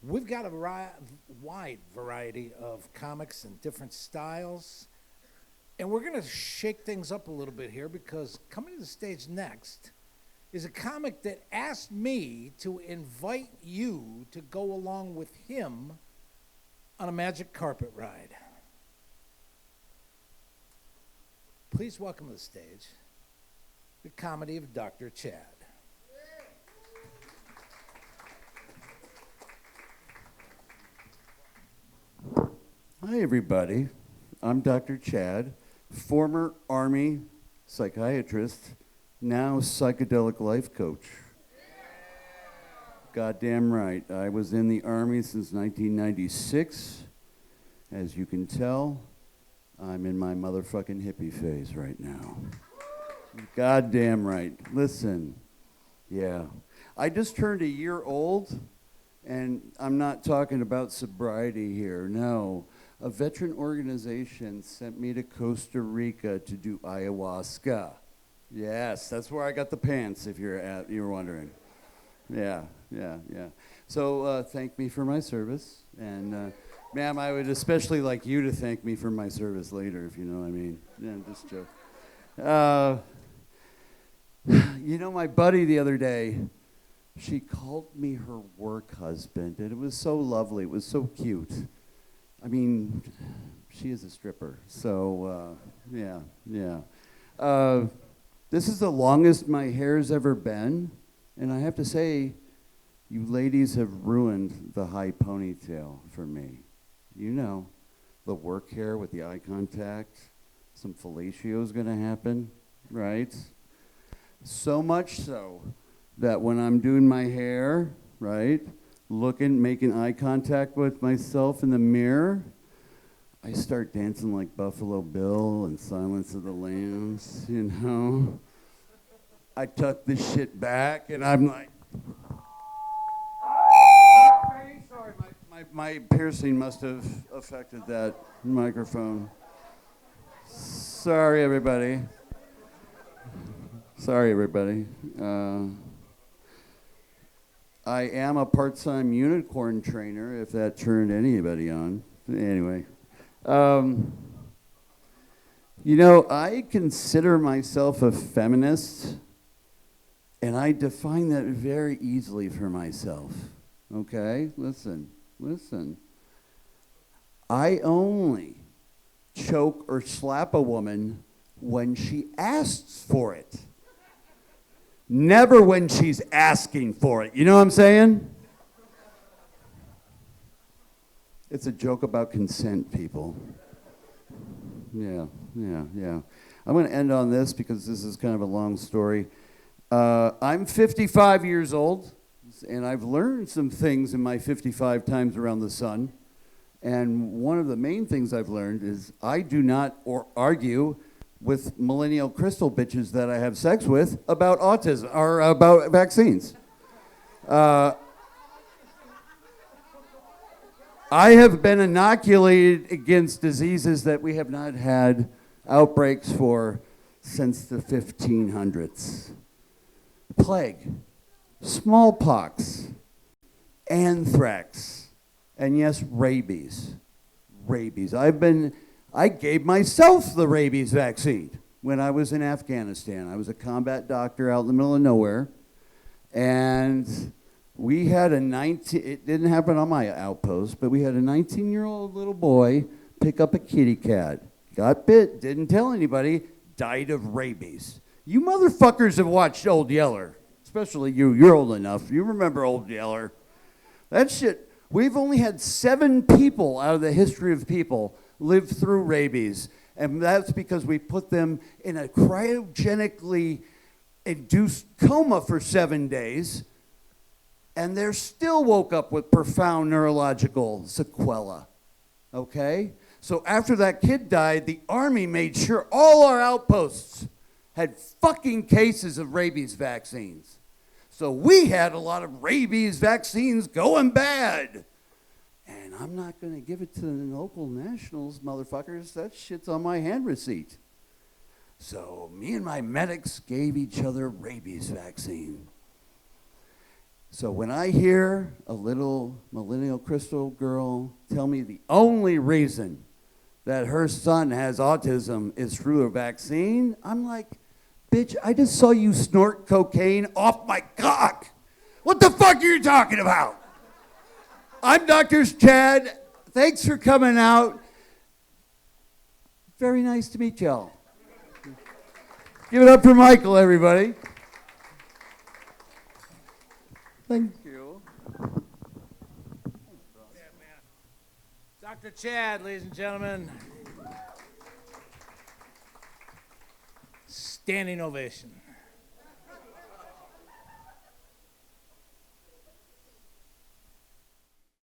We've got a wide variety of comics and different styles. And we're going to shake things up a little bit here because coming to the stage next is a comic that asked me to invite you to go along with him on a magic carpet ride. Please welcome to the stage the comedy of Dr. Chad. Hi, everybody. I'm Dr. Chad, former Army psychiatrist, now psychedelic life coach. Goddamn right. I was in the Army since 1996. As you can tell, I'm in my motherfucking hippie phase right now. Goddamn right. Listen, yeah. I just turned a year old, and I'm not talking about sobriety here, no. A veteran organization sent me to Costa Rica to do ayahuasca. Yes, that's where I got the pants, if you're wondering. Yeah. So thank me for my service, and ma'am, I would especially like you to thank me for my service later, if you know what I mean. Yeah, just joke. You know, my buddy the other day, she called me her work husband, and it was so lovely. It was so cute. I mean, she is a stripper, so yeah. This is the longest my hair's ever been, and I have to say, you ladies have ruined the high ponytail for me. You know, the work hair with the eye contact, some fellatio's gonna happen, right? So much so that when I'm doing my hair, right, making eye contact with myself in the mirror, I start dancing like Buffalo Bill and Silence of the Lambs, you know? I tuck this shit back and I'm like, sorry, my piercing must have affected that microphone. Sorry, everybody. I am a part-time unicorn trainer, if that turned anybody on. Anyway. You know, I consider myself a feminist, and I define that very easily for myself. Okay? Listen. I only choke or slap a woman when she asks for it. Never when she's asking for it. You know what I'm saying? It's a joke about consent, people. Yeah. I'm going to end on this because this is kind of a long story. I'm 55 years old, and I've learned some things in my 55 times around the sun. And one of the main things I've learned is I do not argue with millennial crystal bitches that I have sex with about autism or about vaccines. I have been inoculated against diseases that we have not had outbreaks for since the 1500s. Plague, smallpox, anthrax, and yes, rabies. I gave myself the rabies vaccine when I was in Afghanistan. I was a combat doctor out in the middle of nowhere, and we had it didn't happen on my outpost, but we had a 19-year-old little boy pick up a kitty cat. Got bit, didn't tell anybody, died of rabies. You motherfuckers have watched Old Yeller, especially you. You're old enough. You remember Old Yeller. That shit, we've only had 7 people out of the history of people live through rabies, and that's because we put them in a cryogenically induced coma for 7 days, and they're still woke up with profound neurological sequela, okay? So after that kid died, the Army made sure all our outposts had fucking cases of rabies vaccines. So we had a lot of rabies vaccines going bad. And I'm not going to give it to the local nationals, motherfuckers. That shit's on my hand receipt. So me and my medics gave each other rabies vaccine. So when I hear a little millennial crystal girl tell me the only reason that her son has autism is through a vaccine, I'm like, bitch, I just saw you snort cocaine off my cock. What the fuck are you talking about? I'm Dr. Chad. Thanks for coming out. Very nice to meet y'all. Give it up for Michael, everybody. Thank you. Dr. Chad, ladies and gentlemen. Standing ovation.